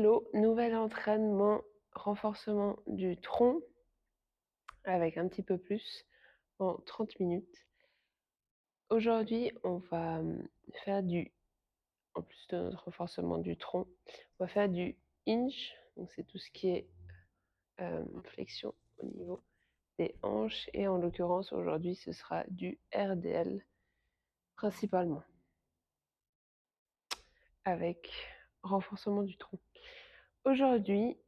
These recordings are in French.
Nouvel entraînement, renforcement du tronc avec un petit peu plus en 30 minutes. Aujourd'hui, on va, faire en plus de notre renforcement du tronc, on va faire du hinge, donc c'est tout ce qui est, flexion au niveau des hanches et en l'occurrence aujourd'hui ce sera du RDL principalement avec renforcement du tronc. Aujourd'hui,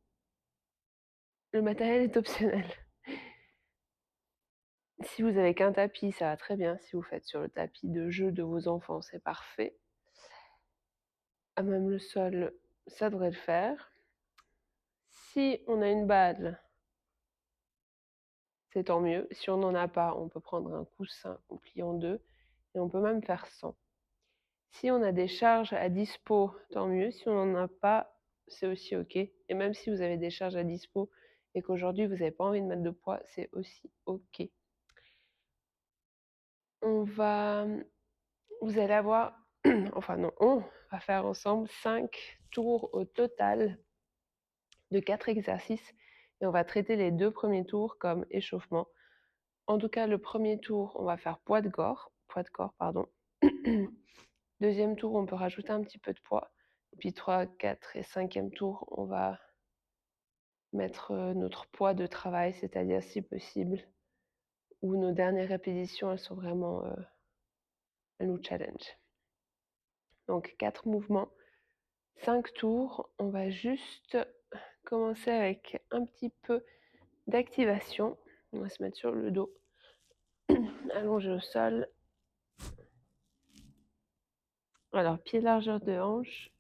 le matériel est optionnel. Si vous avez qu'un tapis, ça va très bien. Si vous faites sur le tapis de jeu de vos enfants, c'est parfait. À même le sol, ça devrait le faire. Si on a une balle, c'est tant mieux. Si on n'en a pas, on peut prendre un coussin qu'on plie en deux et on peut même faire sans. Si on a des charges à dispo, tant mieux. Si on n'en a pas, c'est aussi OK. Et même si vous avez des charges à dispo et qu'aujourd'hui vous n'avez pas envie de mettre de poids, c'est aussi OK. Vous allez avoir, enfin non, on va faire ensemble 5 tours au total de 4 exercices et on va traiter les 2 premiers tours comme échauffement. En tout cas, le premier tour, on va faire poids de corps, pardon. Deuxième tour, on peut rajouter un petit peu de poids. Et puis 3, 4 et 5e tour, on va mettre notre poids de travail, c'est-à-dire si possible, où nos dernières répétitions, elles sont vraiment, elles nous challenge. Donc 4 mouvements, 5 tours. On va juste commencer avec un petit peu d'activation. On va se mettre sur le dos, allongé au sol. Alors, pied largeur de hanche,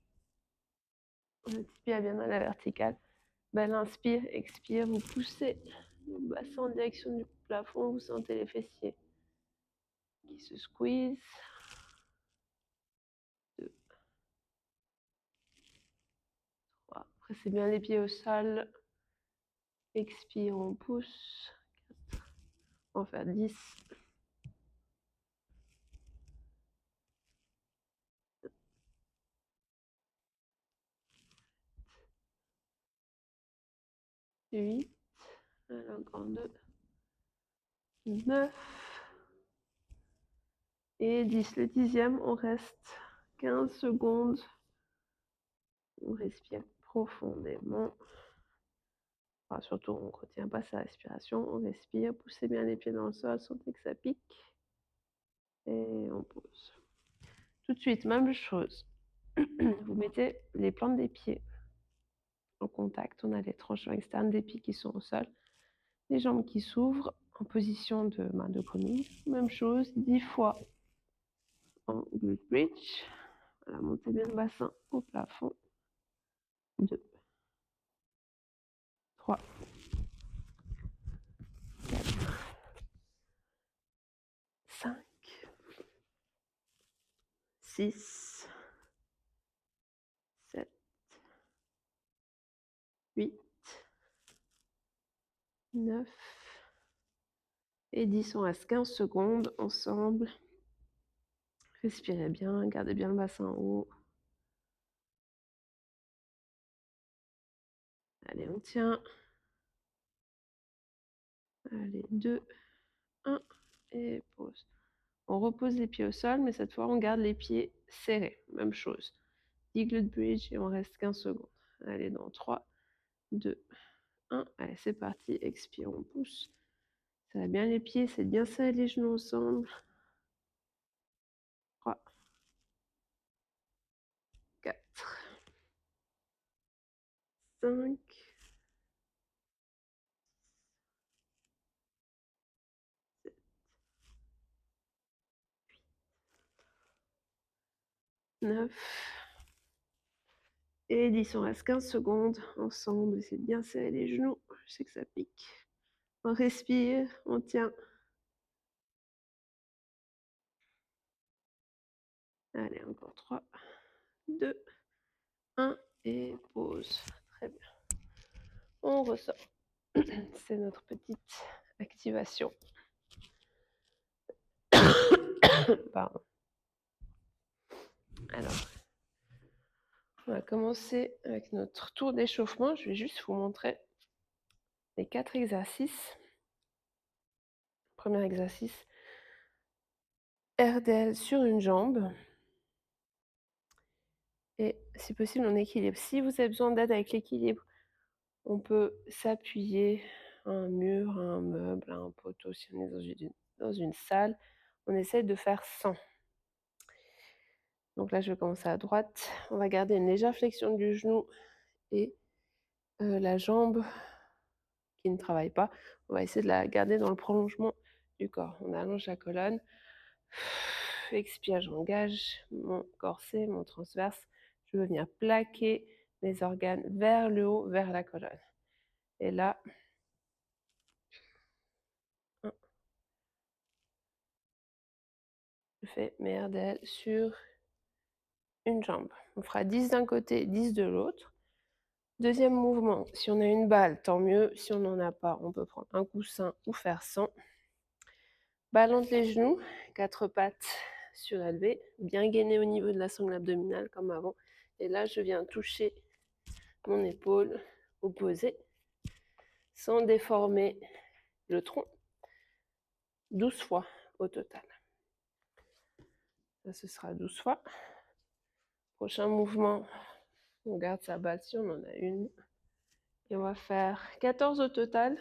le pied bien à la verticale. Belle inspire, expire, vous poussez le bassin en direction du plafond, vous sentez les fessiers qui se squeeze. 2, 3, pressez bien les pieds au sol. Expire, on pousse. 4, on va faire 10. 8, alors encore 2, 9 et 10. Le 10e, on reste 15 secondes. On respire profondément. Enfin, surtout, on ne retient pas sa respiration. On respire, poussez bien les pieds dans le sol, sentez que ça pique. Et on pose. Tout de suite, même chose. Vous mettez les plantes des pieds en contact. On a les tranchants externes des pieds qui sont au sol. Les jambes qui s'ouvrent en position de main de commune. Même chose, 10 fois en glute bridge. Voilà, montez bien le bassin au plafond. 2, 3, 4, 5, 6, 7, 8, 9 et 10. On reste 15 secondes ensemble. Respirez bien, gardez bien le bassin haut. Allez, on tient. Allez, 2, 1 et pause. On repose les pieds au sol, mais cette fois, on garde les pieds serrés. Même chose. 10 glute bridge et on reste 15 secondes. Allez, dans 3, 2, 1. Allez, c'est parti. Expire, on pousse. Ça va bien les pieds, c'est bien serrer les genoux ensemble. 3, 4, 5, 7, 9 et 10. On reste 15 secondes ensemble. Essayez de bien serrer les genoux. Je sais que ça pique. On respire, on tient. Allez, encore 3, 2, 1 et pause. Très bien. On ressort. C'est notre petite activation. Pardon. Alors, On va commencer avec notre tour d'échauffement. Je vais juste vous montrer les 4 exercices. Premier exercice, RDL sur une jambe et si possible en équilibre. Si vous avez besoin d'aide avec l'équilibre, on peut s'appuyer à un mur, à un meuble, à un poteau si on est dans une salle. On essaie de faire 100. Donc là, je vais commencer à droite. On va garder une légère flexion du genou et la jambe qui ne travaille pas, on va essayer de la garder dans le prolongement du corps. On allonge la colonne. Expire, j'engage mon corset, mon transverse. Je veux venir plaquer mes organes vers le haut, vers la colonne. Et là, je fais mes RDL sur une jambe. On fera 10 d'un côté, 10 de l'autre. Deuxième mouvement, si on a une balle, tant mieux. Si on n'en a pas, on peut prendre un coussin ou faire 100. Balle entre les genoux, 4 pattes surélevées, bien gainées au niveau de la sangle abdominale comme avant. Et là, je viens toucher mon épaule opposée sans déformer le tronc. 12 fois au total. Ça, ce sera 12 fois. Prochain mouvement, on garde sa balle si on en a une. Et on va faire 14 au total.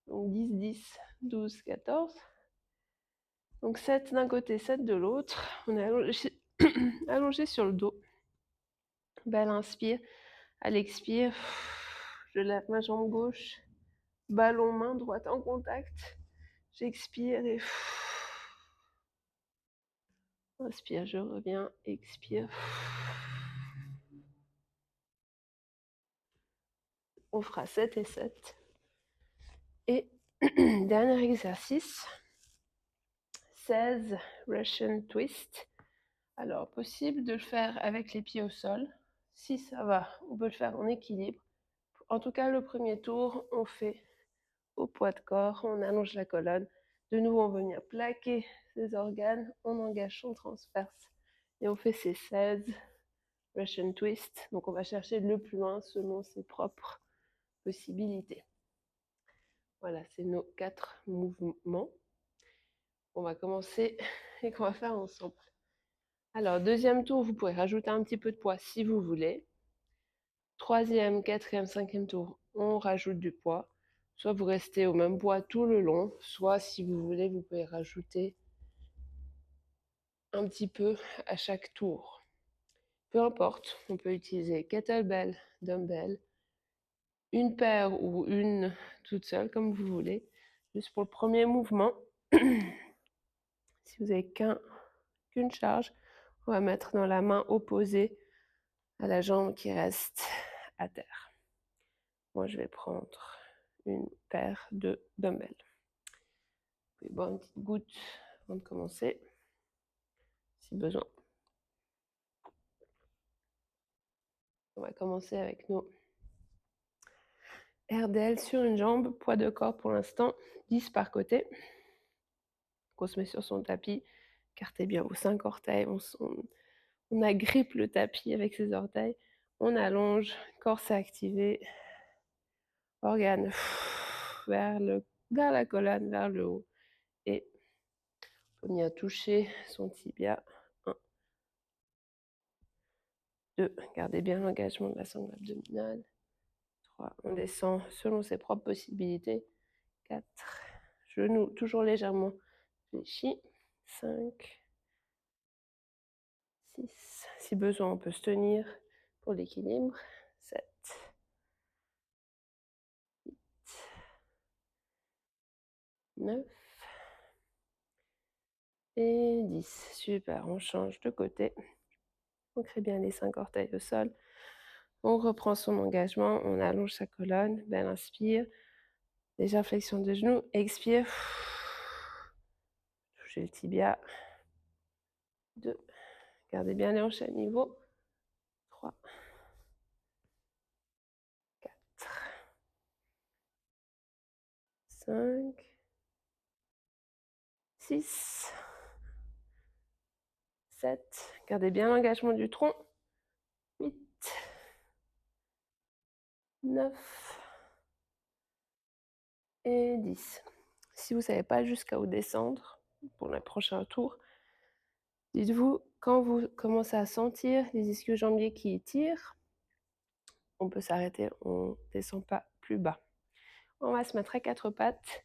Donc 10, 10, 12, 14. Donc 7 d'un côté, 7 de l'autre. On est allongé, allongé sur le dos. Belle inspire. À l'expire, je lève ma jambe gauche. Ballon main droite en contact. J'expire et inspire, je reviens, expire. On fera 7 et 7. Et dernier exercice, 16 Russian Twist. Alors, possible de le faire avec les pieds au sol. Si ça va, on peut le faire en équilibre. En tout cas, le premier tour, on fait au poids de corps, on allonge la colonne. De nouveau, on va venir plaquer ses organes, on engage son transverse et on fait ces 16 Russian Twist. Donc, on va chercher le plus loin selon ses propres possibilités. Voilà, c'est nos 4 mouvements. On va commencer et qu'on va faire ensemble. Alors, deuxième tour, vous pouvez rajouter un petit peu de poids si vous voulez. Troisième, quatrième, cinquième tour, on rajoute du poids. Soit vous restez au même poids tout le long, soit si vous voulez, vous pouvez rajouter un petit peu à chaque tour. Peu importe, on peut utiliser kettlebell, dumbbell, une paire ou une toute seule, comme vous voulez. Juste pour le premier mouvement, si vous n'avez qu'une charge, on va mettre dans la main opposée à la jambe qui reste à terre. Moi, je vais prendre une paire de dumbbells. Vous pouvez boire une petite goutte avant de commencer, si besoin. On va commencer avec nos RDL sur une jambe, poids de corps pour l'instant, 10 par côté. On se met sur son tapis, écartez bien vos 5 orteils, on agrippe le tapis avec ses orteils, on allonge, corset activé, organe vers la colonne, vers le haut, et on vient toucher son tibia. 1, 2, gardez bien l'engagement de la sangle abdominale. 3, on descend selon ses propres possibilités. 4, genoux toujours légèrement fléchis. 5, 6, si besoin on peut se tenir pour l'équilibre. 7, 8, 9 et 10. Super, on change de côté. On crée bien les 5 orteils au sol. On reprend son engagement, on allonge sa colonne. Belle inspire. Légère flexion de genoux. Expire. Touchez le tibia. 2. Gardez bien les hanches à niveau. 3, 4, 5, 6, 7. Gardez bien l'engagement du tronc. 8, 9 et 10. Si vous ne savez pas jusqu'à où descendre pour le prochain tour, dites-vous, quand vous commencez à sentir les ischio-jambiers qui étirent, on peut s'arrêter, on ne descend pas plus bas. On va se mettre à 4 pattes.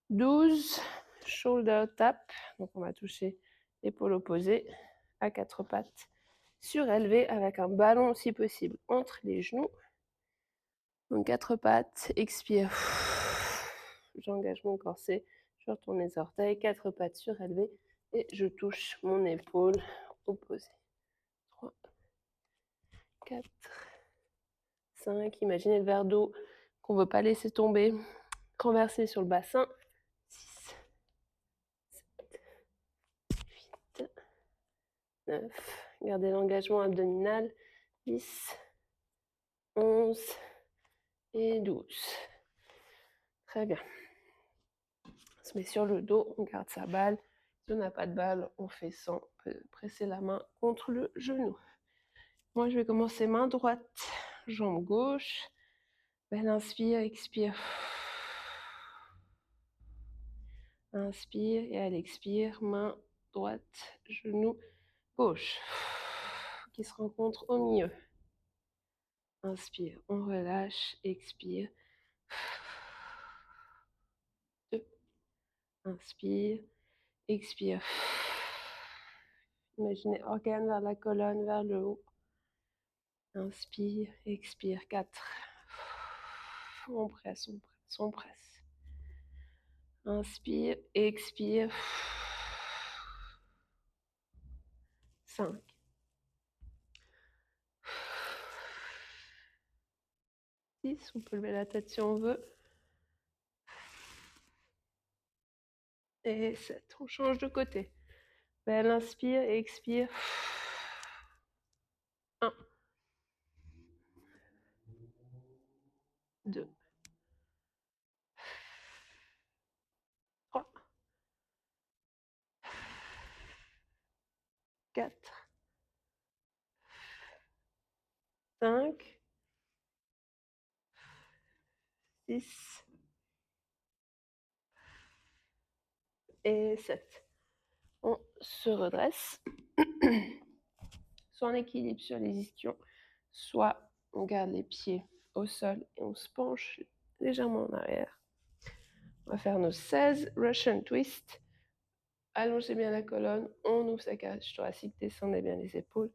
12, shoulder tap. Donc on va toucher l'épaule opposée à 4 pattes, surélevé avec un ballon si possible entre les genoux. Donc 4 pattes, expire. J'engage mon corset, je retourne les orteils, 4 pattes surélevées et je touche mon épaule opposée. 3, 4, 5. Imaginez le verre d'eau qu'on ne veut pas laisser tomber, renverser sur le bassin. 6, 7, 8, 9. Gardez l'engagement abdominal. 10, 11 et 12. Très bien. On se met sur le dos, on garde sa balle. Si on n'a pas de balle, on fait sans. On peut presser la main contre le genou. Moi, je vais commencer main droite, jambe gauche. Belle inspire, expire. Inspire et elle expire. Main droite, genou gauche. Qui se rencontrent au milieu. Inspire, on relâche, expire. 2. Inspire, expire. Imaginez organe vers la colonne, vers le haut. Inspire, expire. 4. On presse, on presse, on presse. Inspire, expire. 5. 6. On peut lever la tête si on veut. Et 7. On change de côté. Belle inspire et expire. 1. 2. 3. 4. 5. 6. Et 7. On se redresse. Soit on équilibre sur les ischions, soit on garde les pieds au sol et on se penche légèrement en arrière. On va faire nos 16 Russian Twist. Allongez bien la colonne, on ouvre sa cage thoracique, descendez bien les épaules.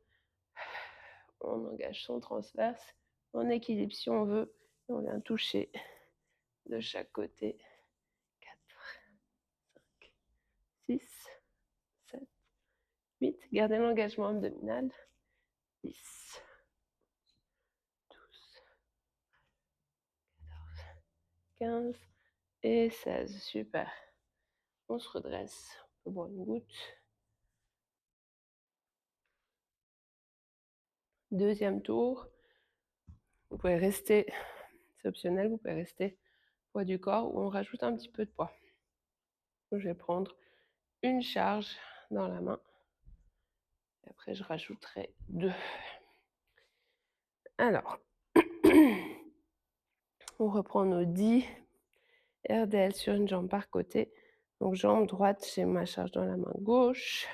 On engage son transverse, on équilibre si on veut, et on vient toucher de chaque côté. 4, 5, 6, 7, 8. Gardez l'engagement abdominal. 10, 12, 14, 15 et 16. Super. On se redresse. On peut boire une goutte. Deuxième tour. Vous pouvez rester, c'est optionnel, vous pouvez rester poids du corps ou on rajoute un petit peu de poids. Je vais prendre une charge dans la main. Et après, je rajouterai 2. Alors, on reprend nos 10 RDL sur une jambe par côté. Donc, jambe droite, j'ai ma charge dans la main gauche.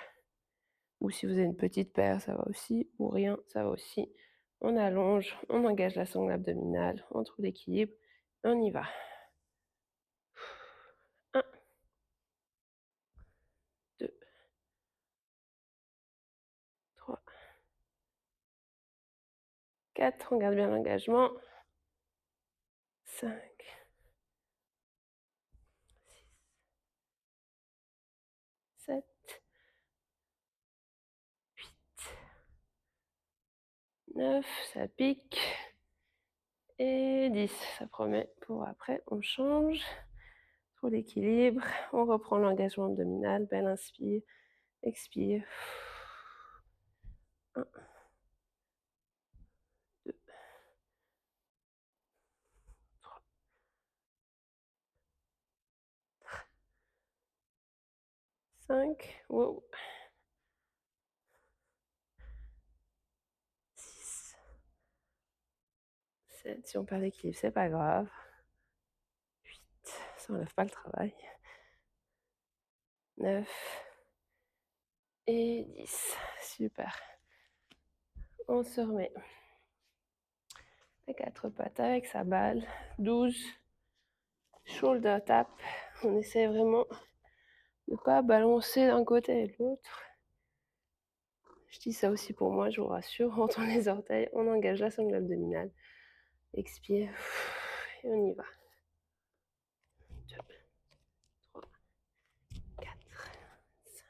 Ou si vous avez une petite paire, ça va aussi. Ou rien, ça va aussi. On allonge, on engage la sangle abdominale, on trouve l'équilibre. On y va. 1, 2, 3, 4. On garde bien l'engagement. 5, 6, 7, 8, 9, ça pique. Et 10, ça promet pour après. On change. Pour l'équilibre, on reprend l'engagement abdominal. Belle inspire, expire. 1, 2, 3, 5. Wow. 6, 7. Si on perd l'équilibre, c'est pas grave. 8. Ça enlève pas le travail. 9 et 10. Super. On se remet à 4 pattes avec sa balle. 12. Shoulder tap. On essaie vraiment de ne pas balancer d'un côté et de l'autre. Je dis ça aussi pour moi, je vous rassure. On tourne les orteils, on engage la sangle abdominale. Expire. Et on y va. 2, 3, 4, 5,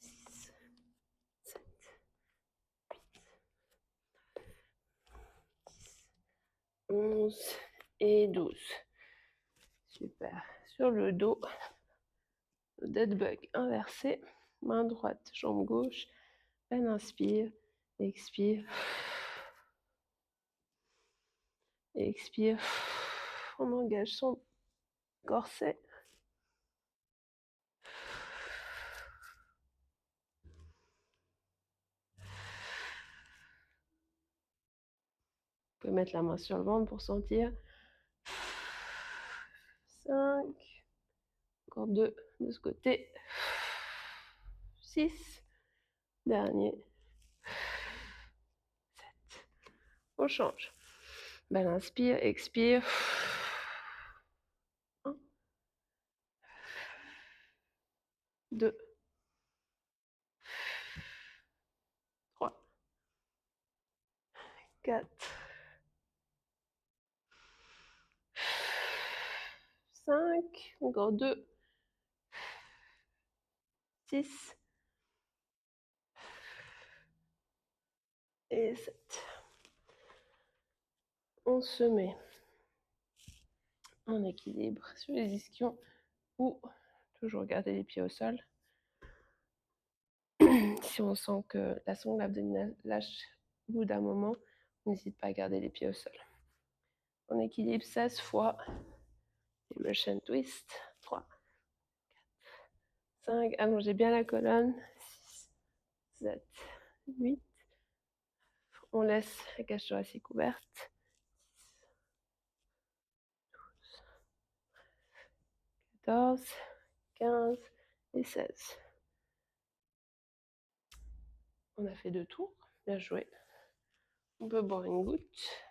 6, 7, 8, 10, 11 et 12. Super. Sur le dos, le dead bug inversé. Main droite, jambe gauche. Peine inspire. Expire. Expire. On engage son corset. Vous pouvez mettre la main sur le ventre pour sentir. 5. Encore 2 de ce côté. 6. Dernier. 7. On change. Belle inspire, expire. 1. 2. 3. 4. 5. Encore 2. 6. Et 7. On se met en équilibre sur les ischions ou toujours garder les pieds au sol. Si on sent que la sangle abdominale lâche au bout d'un moment, on n'hésite pas à garder les pieds au sol. On équilibre 16 fois. Russian twist. 3, 4, 5. Allongez bien la colonne. 6, 7, 8. On laisse la cage thoracique ouverte. 14, 15 et 16. On a fait 2 tours. Bien joué. On peut boire une goutte.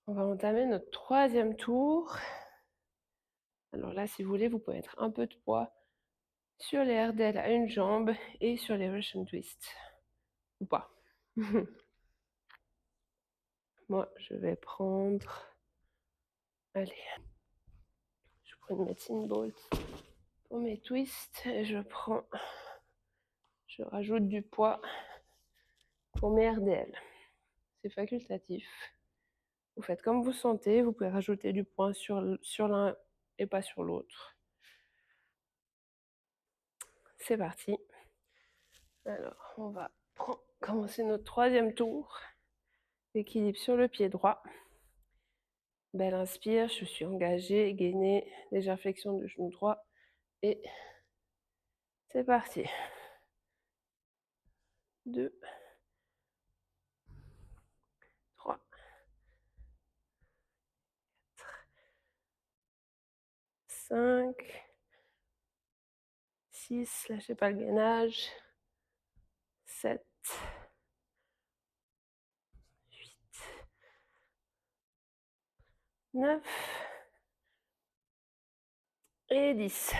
On va entamer notre 3e tour. Alors là, si vous voulez, vous pouvez mettre un peu de poids sur les RDL à une jambe et sur les Russian twists. Ou pas. Moi, je vais prendre... Allez. Je prends une medicine ball pour mes twists et je rajoute du poids pour mes RDL. C'est facultatif. Vous faites comme vous sentez, vous pouvez rajouter du poids sur l'un et pas sur l'autre. C'est parti. Alors, on va commencer notre 3e tour. Équilibre sur le pied droit. Belle inspire, je suis engagée, gainée, légère flexion du genou droit. Et c'est parti. 2, 3, 4, 5, 6, lâchez pas le gainage. 7, 8, 9 et 10.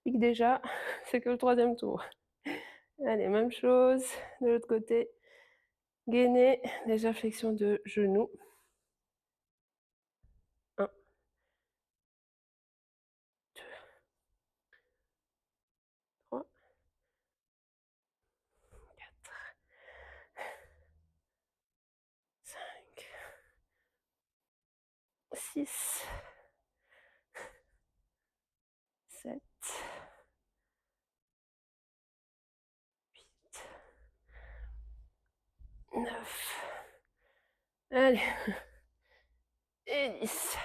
Pique déjà, c'est que le 3e tour. Allez, même chose de l'autre côté. Gainée, légère flexion de genou. 1, 2, 3, 4, 5, 6, 7, 8, 9. Allez. Et 10.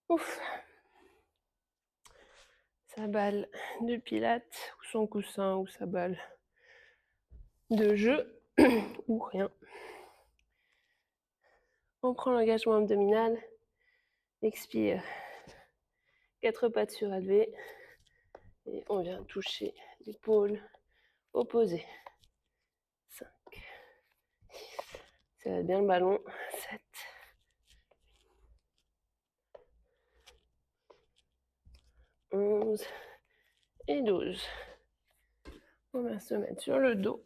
Ouf. Sa balle de pilates ou son coussin ou sa balle de jeu. ou rien. On prend l'engagement abdominal, expire, 4 pattes surélevées et on vient toucher l'épaule opposée. 5, 6, serrez bien le ballon, 7, 11 et 12. On va se mettre sur le dos.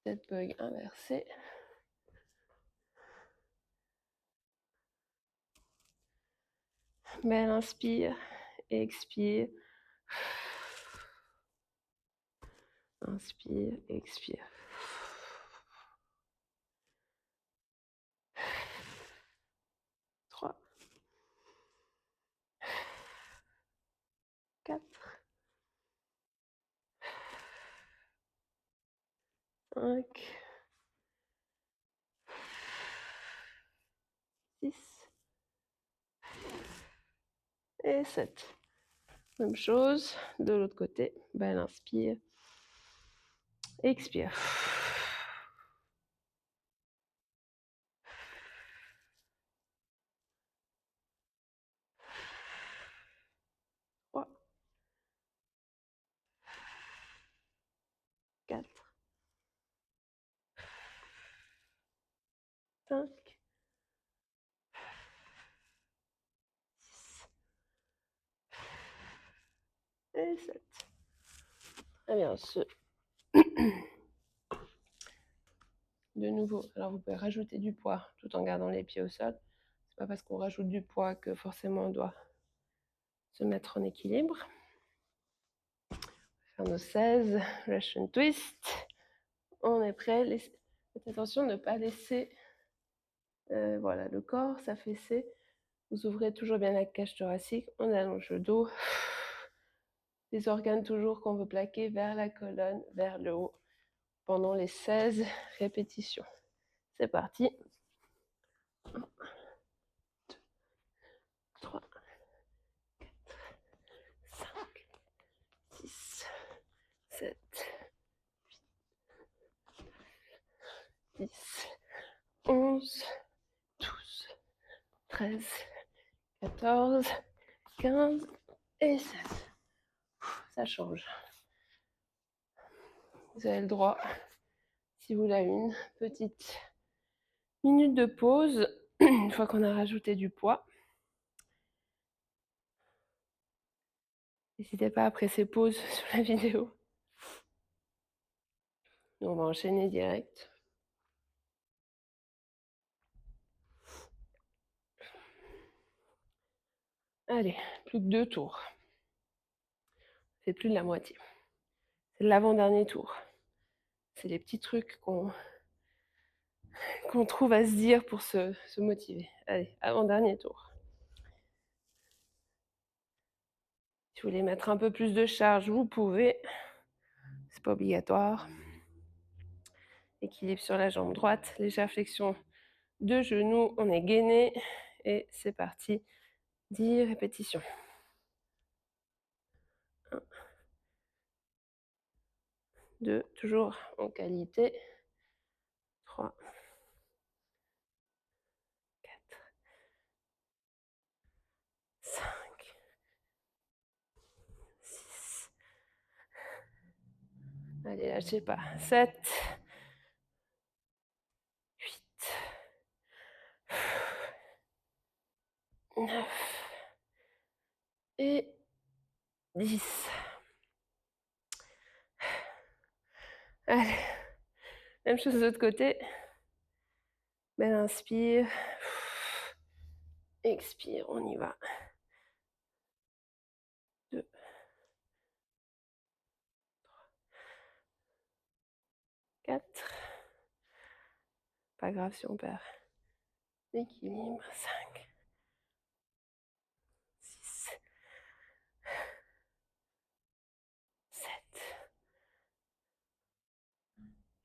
Tête bug inversée. Belle inspire, expire. Inspire, expire. 3, 4, 5, 6 et 7. Même chose de l'autre côté. Belle inspire. Expire. 3, 4, 5, 6 et 7. Très bien. De nouveau, alors vous pouvez rajouter du poids tout en gardant les pieds au sol. C'est pas parce qu'on rajoute du poids que forcément on doit se mettre en équilibre. Faire nos 16, Russian twist. On est prêt. Faites attention de ne pas laisser voilà, le corps s'affaisser. Vous ouvrez toujours bien la cage thoracique. On allonge le dos. Les organes toujours qu'on veut plaquer vers la colonne, vers le haut, pendant les 16 répétitions. C'est parti. 1, 2, 3, 4, 5, 6, 7, 8, 10, 11, 12, 13, 14, 15 et 16. Ça change. Vous avez le droit, si vous l'avez, une petite minute de pause une fois qu'on a rajouté du poids. N'hésitez pas après ces pauses sur la vidéo. On va enchaîner direct. Allez, plus que 2 tours. C'est plus de la moitié. C'est l'avant-dernier tour. C'est les petits trucs qu'on trouve à se dire pour se motiver. Allez, avant-dernier tour. Si vous voulez mettre un peu plus de charge, vous pouvez. C'est pas obligatoire. Équilibre sur la jambe droite, légère flexion de genoux, on est gainé et c'est parti. 10 répétitions. 1, 2, toujours en qualité. 3, 4, 5, 6. Allez, lâchez pas. 7, 8, 9 et 10. Allez, même chose de l'autre côté. Belle inspire. Expire, on y va. 2, 4. Pas grave si on perd l'équilibre. 5, 6, 7,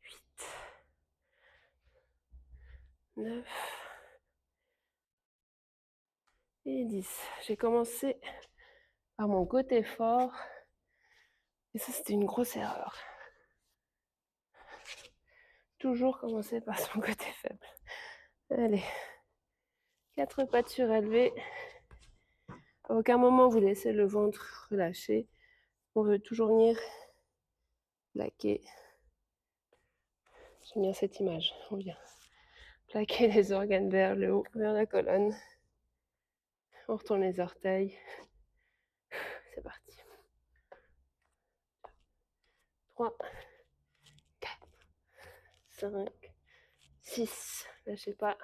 8, 9 et 10. J'ai commencé par mon côté fort et ça c'était une grosse erreur. toujours commencer par son côté faible. Allez, 4 pattes surélevées. À aucun moment vous laissez le ventre relâcher. On veut toujours venir plaquer. J'aime bien cette image. On vient plaquer les organes vers le haut, vers la colonne. On retourne les orteils. C'est parti. 3, 4, 5, 6. Lâchez pas.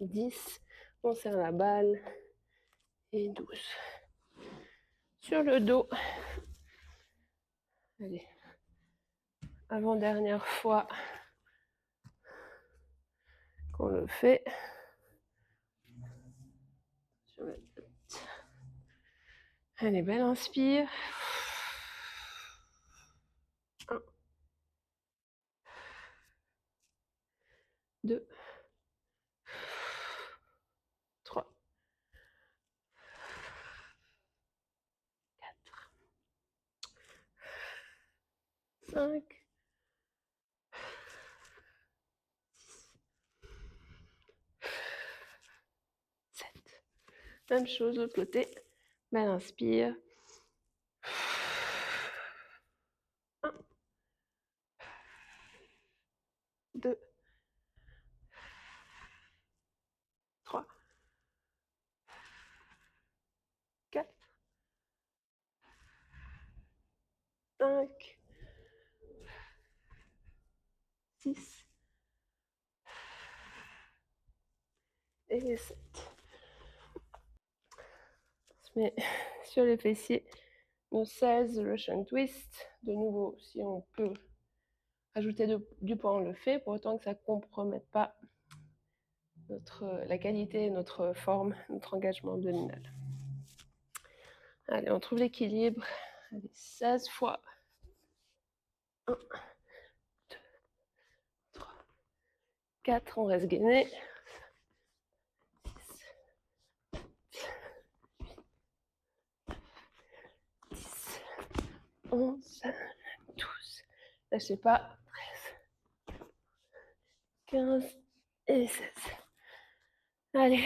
10. On serre la balle. Et 12. Sur le dos. Allez. Avant-dernière fois qu'on le fait. Sur la tête. Allez, belle inspire. 1, 2, 3, 4, 5, 7. Même chose de l'autre côté. Belle inspire. 1, 2, 3, 4, 5, 6 et 7. On se met sur les fessiers. Nos 16, le Russian twist. De nouveau, si on peut ajouter du poids, on le fait, pour autant que ça ne compromette pas la qualité, notre forme, notre engagement abdominal. Allez, on trouve l'équilibre. Allez, 16 fois. 1, 2, 3, 4, on reste gainé. 10, 11, 12. Lâchez pas. 13, 15 et 16. Allez,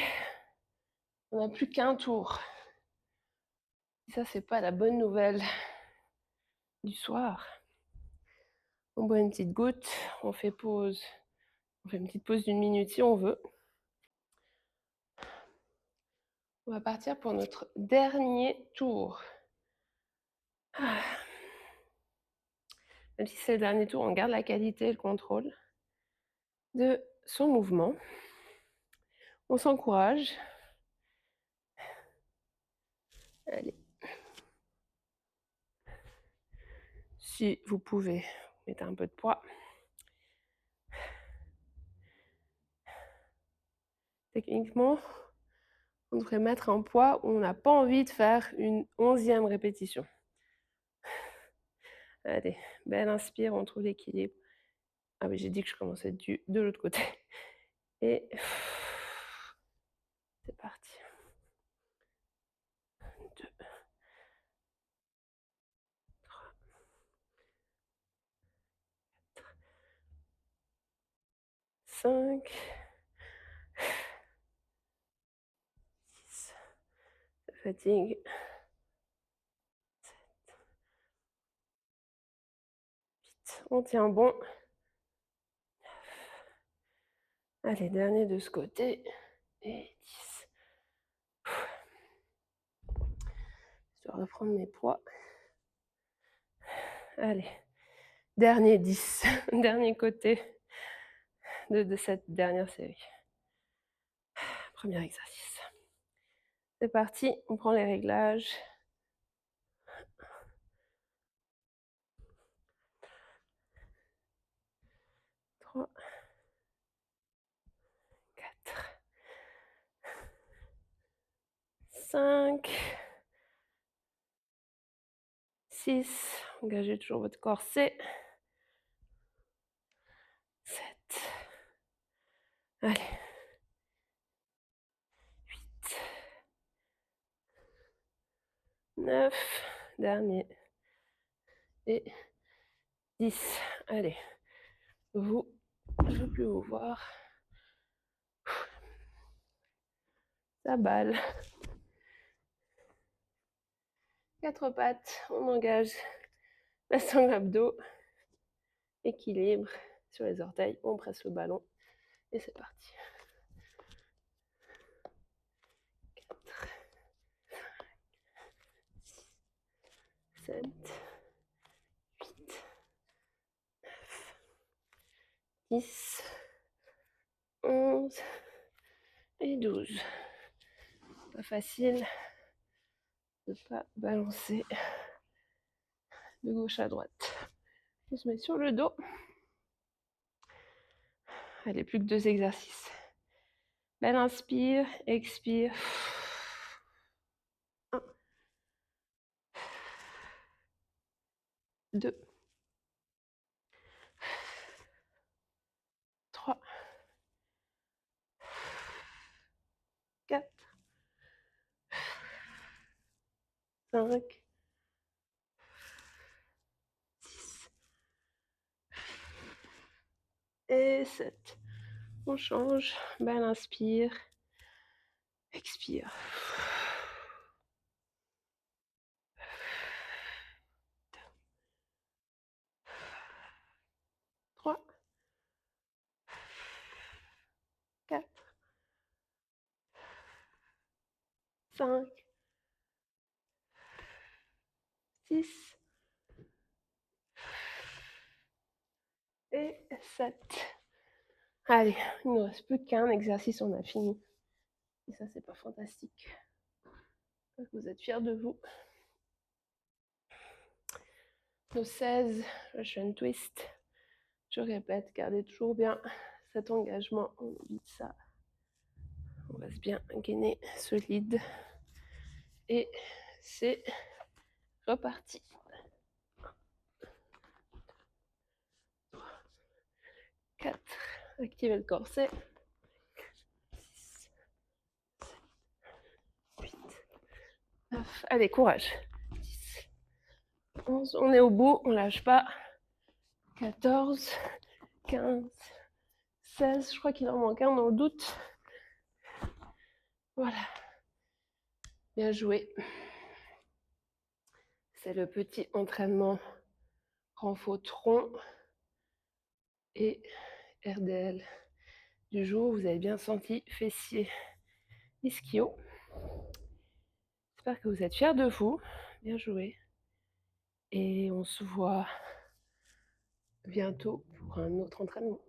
on n'a plus qu'un tour. Ça, c'est pas la bonne nouvelle du soir. On boit une petite goutte, on fait pause. On fait une petite pause d'1 minute si on veut. On va partir pour notre dernier tour. Même si c'est le dernier tour, on garde la qualité et le contrôle de son mouvement. On s'encourage. Allez. Si vous pouvez, mettez un peu de poids. Techniquement, on devrait mettre un poids où on n'a pas envie de faire une 11e répétition. Allez, belle inspire, on trouve l'équilibre. Ah oui, j'ai dit que je commençais de l'autre côté. Et c'est parti. 2, 3, 4, 5, 6, ça fatigue. 7, 8, on tient bon. 9. Allez, dernier de ce côté. Et 10. Je dois reprendre mes poids. Allez, dernier 10. Dernier côté de cette dernière série. Premier exercice. C'est parti, on prend les réglages. 3, 4, 5, 6, engagez toujours votre corset. 7, allez, 8, 9, dernier, et 10. Allez, vous, je ne veux plus vous voir. Ça balle. 4 pattes, on engage la sangle abdos. Équilibre sur les orteils, on presse le ballon et c'est parti. 4, 6, 7, 8, 9, 10, 11 et 12. Pas facile de ne pas balancer de gauche à droite. On se met sur le dos. Allez, plus que 2 exercices. Belle inspire, expire. 1, 2, 3, 4, 5, 6 et 7. On change. Belle inspire, expire. 3, 4, 5, 6 et 7. Allez, il ne nous reste plus qu'un exercice, on a fini. Et ça, c'est pas fantastique. J'espère que vous êtes fiers de vous. Nos 16, Russian Twist. Je répète, gardez toujours bien cet engagement. On oublie ça. On reste bien gainé, solide. Et c'est reparti. 4. Activez le corset. 6, 7, 8, 9. Allez, courage. 10, 11. On est au bout, on lâche pas. 14, 15, 16. Je crois qu'il en manque un dans le doute. Voilà. Bien joué. C'est le petit entraînement renfort tronc et RDL du jour. Vous avez bien senti fessier ischio. J'espère que vous êtes fiers de vous. Bien joué. Et on se voit bientôt pour un autre entraînement.